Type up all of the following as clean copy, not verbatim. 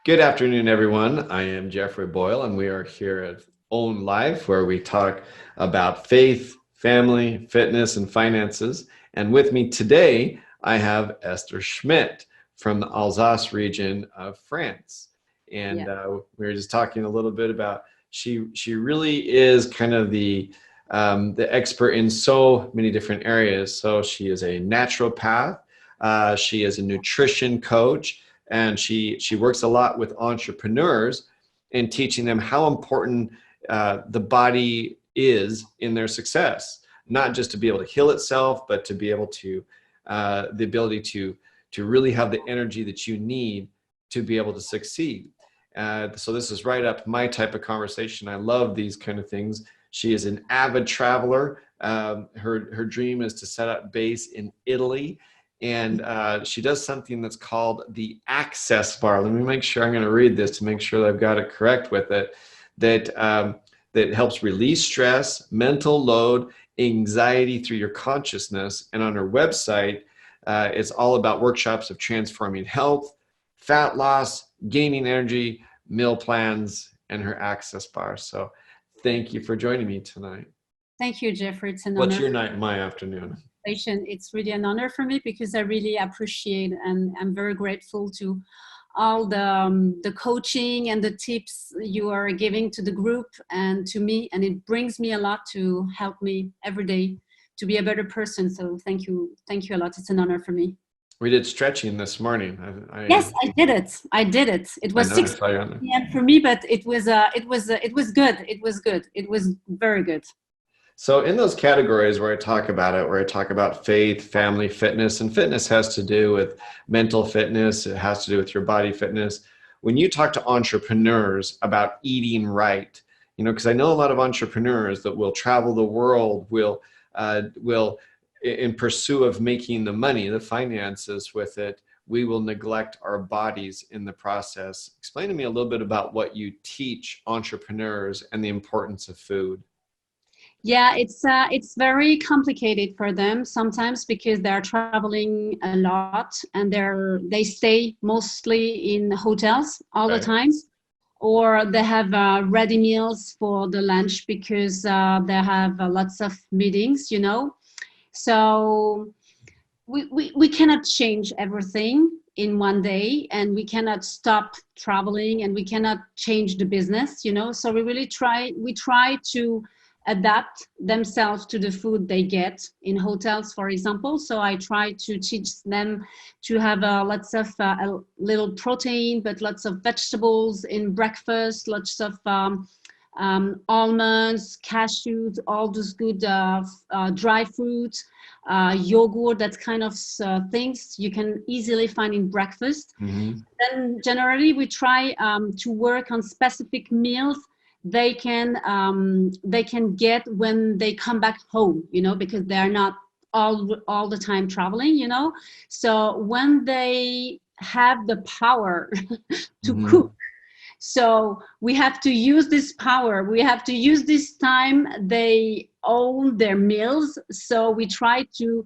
Good afternoon, everyone. I am Jeffrey Boyle, and we are here at Own Life, where we talk about faith, family, fitness, and finances. And with me today, I have Esther Schmitt from the Alsace region of France. And Yeah. we were just talking a little bit about she really is kind of the expert in so many different areas. So she is a naturopath. She is a nutrition coach, and she works a lot with entrepreneurs and teaching them how important the body is in their success, not just to be able to heal itself, but to be able to the ability to really have the energy that you need to be able to succeed. So this is right up my type of conversation. I love these kind of things. She is an avid traveler. Her dream is to set up base in Italy, and she does something that's called the access bar. Let me make sure I'm going to read this to make sure that I've got it correct with it. That helps release stress, mental load, anxiety through your consciousness. And on her website, it's all about workshops of transforming health, fat loss, gaining energy, meal plans, and her access bar. So thank you for joining me tonight. Thank you, Jeffrey. It's an What's honor. your night, my afternoon? It's really an honor for me because I really appreciate and I'm very grateful to all the coaching and the tips you are giving to the group and to me. And it brings me a lot to help me every day to be a better person. So thank you. Thank you a lot. It's an honor for me. We did stretching this morning. Yes, I did it. I did it. It I was know I 6 saw you on there. p.m. for me, but it was good. It was good. It was very good. So in those categories where I talk about it, where I talk about faith, family, fitness, and fitness has to do with mental fitness, it has to do with your body fitness. When you talk to entrepreneurs about eating right, because I know a lot of entrepreneurs that will travel the world, will in pursuit of making the money, the finances with it, we will neglect our bodies in the process. Explain to me a little bit about what you teach entrepreneurs and the importance of food. Yeah, it's very complicated for them sometimes because they're traveling a lot and they stay mostly in hotels all the Right. times, or they have ready meals for the lunch because they have lots of meetings. So we cannot change everything in one day, and we cannot stop traveling, and we cannot change the business. So we try to adapt themselves to the food they get in hotels, for example. So I try to teach them to have lots of a little protein, but lots of vegetables in breakfast, lots of almonds, cashews, all those good dry fruits, yogurt, that kind of things you can easily find in breakfast. Mm-hmm. Then generally we try to work on specific meals they can get when they come back home, because they're not all the time traveling. So when they have the power to Mm-hmm. cook, so we have to use this power. We have to use this time they own their meals. So we try to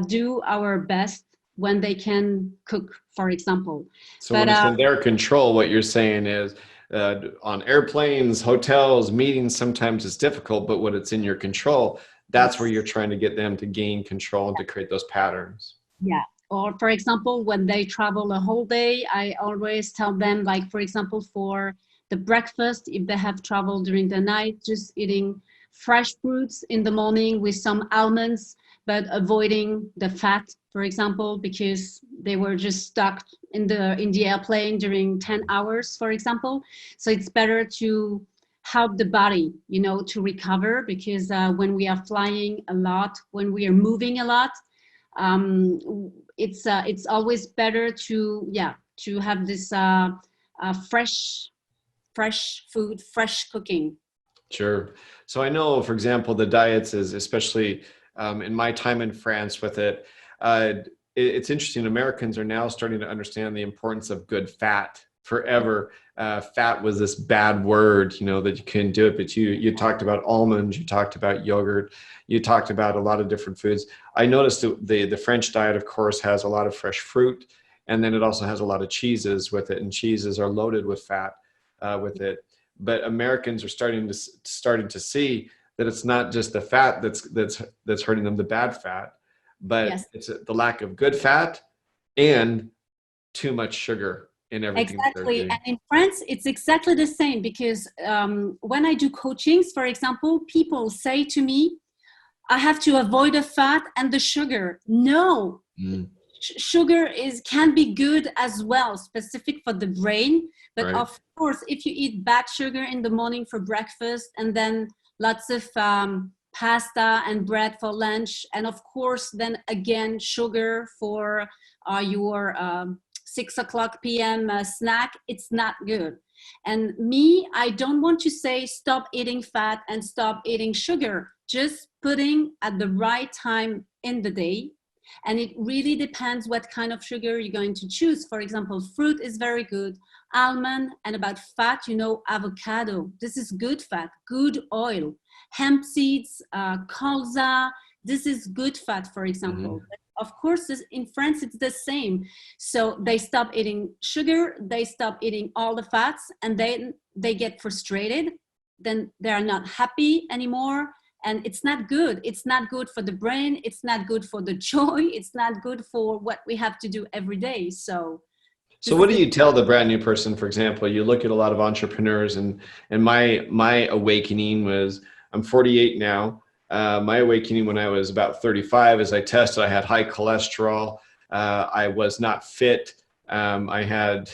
do our best when they can cook, for example. So But when it's in their control, what you're saying is on airplanes, hotels, meetings, sometimes it's difficult, but when it's in your control, that's where you're trying to get them to gain control and to create those patterns. yeah. Or for example, when they travel a whole day, I always tell them, like, for example, for the breakfast, if they have traveled during the night, just eating fresh fruits in the morning with some almonds, but avoiding the fat, for example, because they were just stuck in the airplane during 10 hours, for example. So it's better to help the body, to recover, because when we are flying a lot, when we are moving a lot, it's always better to have this fresh food, fresh cooking. Sure. So I know, for example, the diets is especially in my time in France with it. It's interesting. Americans are now starting to understand the importance of good fat. Forever, fat was this bad word, that you couldn't do it. But you talked about almonds, you talked about yogurt, you talked about a lot of different foods. I noticed that the French diet, of course, has a lot of fresh fruit And then it also has a lot of cheeses with it, and cheeses are loaded with fat with it. But Americans are starting to see that it's not just the fat that's hurting them, the bad fat, but Yes. it's the lack of good fat and too much sugar in everything that they're Exactly. getting. And in France, it's exactly the same, because when I do coachings, for example, people say to me, I have to avoid the fat and the sugar. No, sugar can be good as well, specific for the brain. But Right. of course, if you eat bad sugar in the morning for breakfast, and then lots of pasta and bread for lunch, and of course, then again, sugar for your 6 o'clock p.m. Snack, it's not good. And me, I don't want to say stop eating fat and stop eating sugar, just putting at the right time in the day. And it really depends what kind of sugar you're going to choose. For example, fruit is very good. Almond, and about fat, avocado. This is good fat, good oil. Hemp seeds, colza, this is good fat, for example. Of course, in France, it's the same. So they stop eating sugar, they stop eating all the fats, and then they get frustrated. Then they are not happy anymore. And it's not good. It's not good for the brain. It's not good for the joy. It's not good for what we have to do every day. So what do you tell the brand new person? For example, you look at a lot of entrepreneurs, and my awakening was, I'm 48 now. My awakening when I was about 35 is I tested, I had high cholesterol. I was not fit. I had,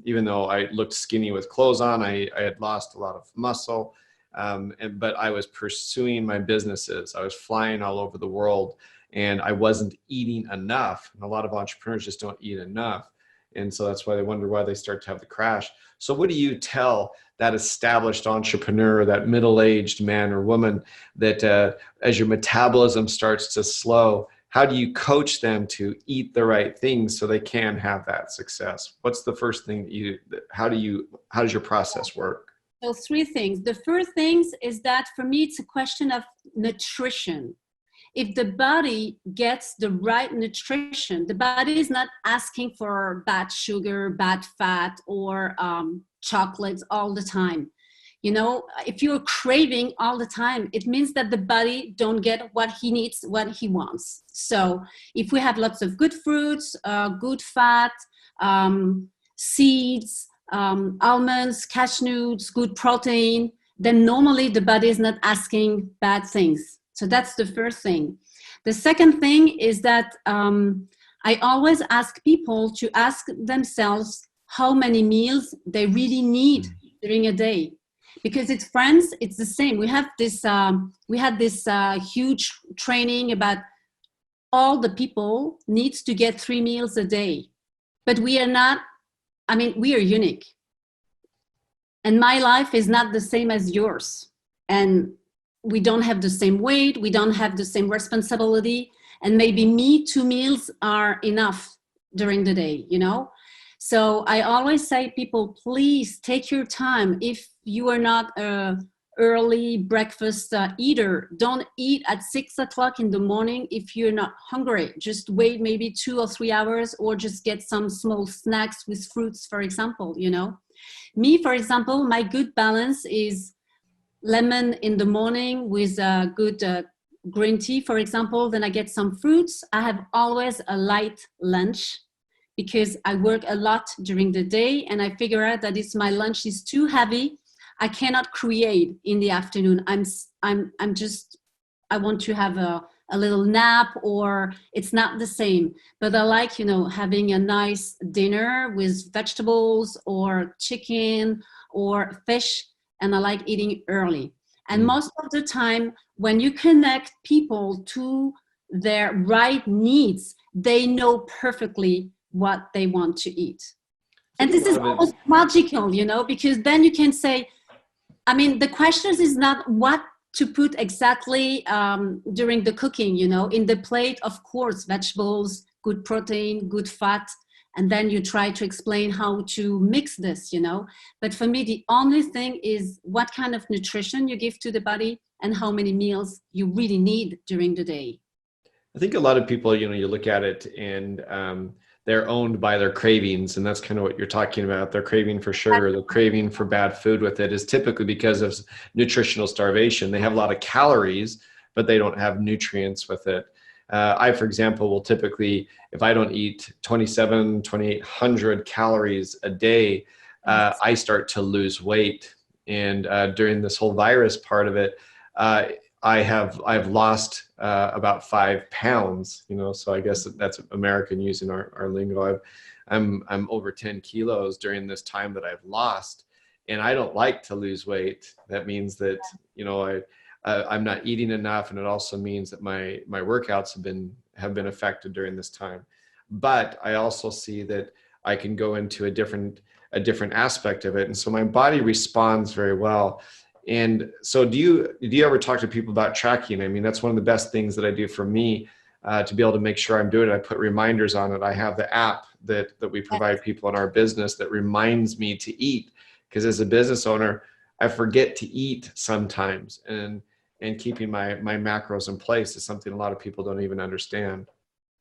even though I looked skinny with clothes on, I had lost a lot of muscle. But I was pursuing my businesses. I was flying all over the world, and I wasn't eating enough. And a lot of entrepreneurs just don't eat enough. And so that's why they wonder why they start to have the crash. So what do you tell that established entrepreneur, that middle-aged man or woman, that as your metabolism starts to slow, how do you coach them to eat the right things so they can have that success? What's the first thing how does your process work? So 3 things. The first thing is that for me, it's a question of nutrition. If the body gets the right nutrition, the body is not asking for bad sugar, bad fat, or chocolates all the time. If you're craving all the time, it means that the body don't get what he needs, what he wants. So if we have lots of good fruits, good fat, seeds, almonds, cashews, good protein, then normally the body is not asking bad things. So that's the first thing. The second thing is that I always ask people to ask themselves how many meals they really need during a day. Because in France, it's the same. We had this huge training about all the people needs to get 3 meals a day. But we are unique. And my life is not the same as yours. And we don't have the same weight. We don't have the same responsibility. And maybe 2 meals are enough during the day, So I always say, people, please take your time. If you are not an early breakfast eater, don't eat at 6 o'clock in the morning if you're not hungry. Just wait maybe 2 or 3 hours, or just get some small snacks with fruits, for example, Me, for example, my good balance is lemon in the morning with a good green tea, for example. Then I get some fruits. I have always a light lunch because I work a lot during the day, and I figure out that if my lunch is too heavy, I cannot create in the afternoon. I want to have a little nap, or it's not the same. But I like, having a nice dinner with vegetables or chicken or fish, and I like eating early. And most of the time, when you connect people to their right needs, they know perfectly what they want to eat. And this is almost magical, because then you can say, the question is not what to put exactly during the cooking, in the plate, of course, vegetables, good protein, good fat, and then you try to explain how to mix this, But for me, the only thing is what kind of nutrition you give to the body and how many meals you really need during the day. I think a lot of people, you look at it and they're owned by their cravings. And that's kind of what you're talking about. They're craving for sugar, they're craving for bad food with it, is typically because of nutritional starvation. They have a lot of calories, but they don't have nutrients with it. I, for example, will typically, if I don't eat 2,800 calories a day, I start to lose weight. And during this whole virus part of it, I've lost about 5 pounds, so I guess that's American using our lingo. I'm over 10 kilos during this time that I've lost, and I don't like to lose weight. That means that, I'm not eating enough. And it also means that my workouts have been affected during this time. But I also see that I can go into a different aspect of it. And so my body responds very well. And so do you ever talk to people about tracking? I mean, that's one of the best things that I do for me, to be able to make sure I'm doing it. I put reminders on it. I have the app that we provide people in our business that reminds me to eat, because as a business owner, I forget to eat sometimes, and keeping my macros in place is something a lot of people don't even understand.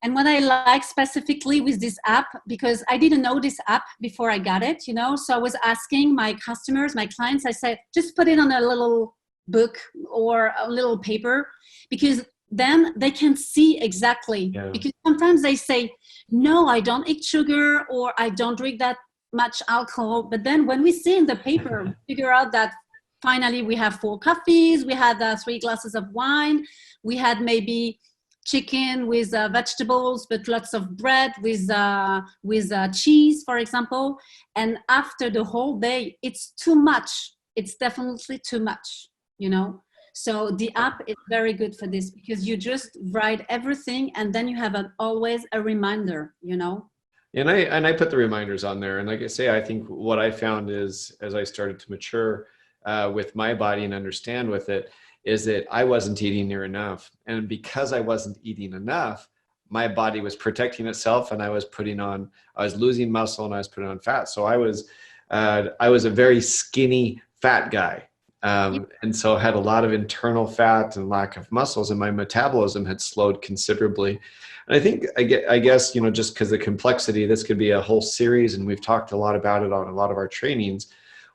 And what I like specifically with this app, because I didn't know this app before I got it, so I was asking my customers, my clients, I said, just put it on a little book or a little paper, because then they can see exactly. Yeah. Because sometimes they say, no, I don't eat sugar, or I don't drink that much alcohol. But then when we see in the paper, we figure out that finally we have 4 coffees, we had 3 glasses of wine, we had maybe chicken with vegetables, but lots of bread with cheese, for example. And after the whole day, it's too much. It's definitely too much, So the app is very good for this, because you just write everything, and then you have always a reminder, And I put the reminders on there. And like I say, I think what I found is, as I started to mature with my body and understand with it, is that I wasn't eating near enough. And because I wasn't eating enough, my body was protecting itself, and I was losing muscle, and I was putting on fat. So I was a very skinny fat guy. And so I had a lot of internal fat and lack of muscles, and my metabolism had slowed considerably. And I guess, just because the complexity, this could be a whole series, and we've talked a lot about it on a lot of our trainings.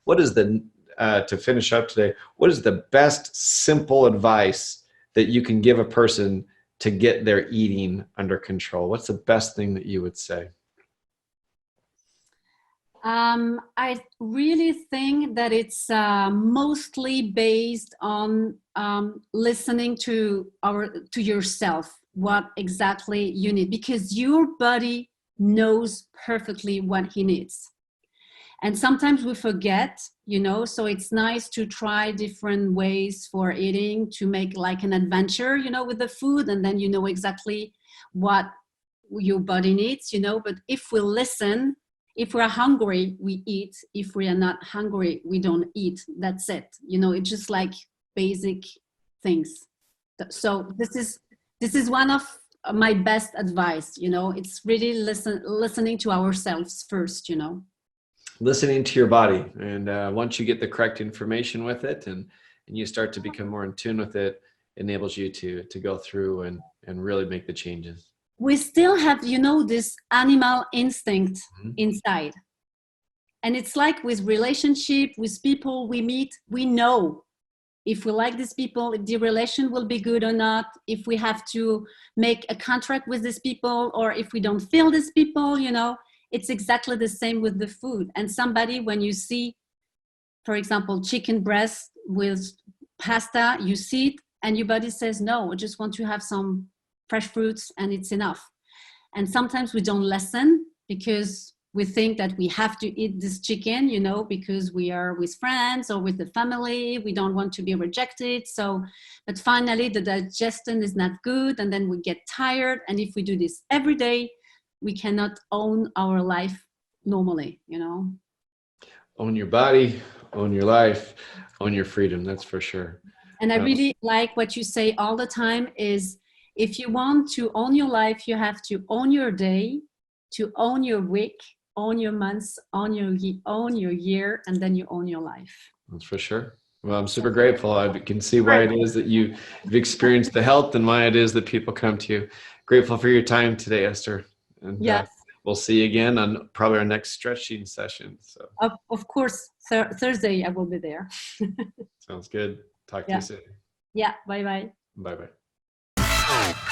What is to finish up today, what is the best simple advice that you can give a person to get their eating under control? What's the best thing that you would say? I really think that it's mostly based on listening to yourself, what exactly you need, because your body knows perfectly what he needs. And sometimes we forget, so it's nice to try different ways for eating, to make like an adventure, with the food, and then exactly what your body needs, But if we listen, if we're hungry, we eat. If we are not hungry, we don't eat. That's it. It's just like basic things. So this is one of my best advice, It's really listening to ourselves first, Listening to your body. And once you get the correct information with it, and you start to become more in tune with it, enables you to go through and really make the changes. We still have, this animal instinct inside. And it's like with relationship, with people we meet, we know if we like these people, if the relation will be good or not, if we have to make a contract with these people, or if we don't feel these people, It's exactly the same with the food. And somebody, when you see, for example, chicken breast with pasta, you see it and your body says, no, I just want to have some fresh fruits and it's enough. And sometimes we don't listen because we think that we have to eat this chicken, because we are with friends or with the family. We don't want to be rejected. But finally the digestion is not good, and then we get tired. And if we do this every day, we cannot own our life normally, Own your body, own your life, own your freedom. That's for sure. And I really like what you say all the time is, if you want to own your life, you have to own your day, to own your week, own your months, own your year, and then you own your life. That's for sure. Well, I'm super grateful. I can see why it is that you've experienced the health, and why it is that people come to you. Grateful for your time today, Esther. And, yes. we'll see you again on probably our next stretching session. So Of course, Thursday I will be there. sounds good. Talk to Yeah. you soon. Yeah. Bye bye. Bye bye.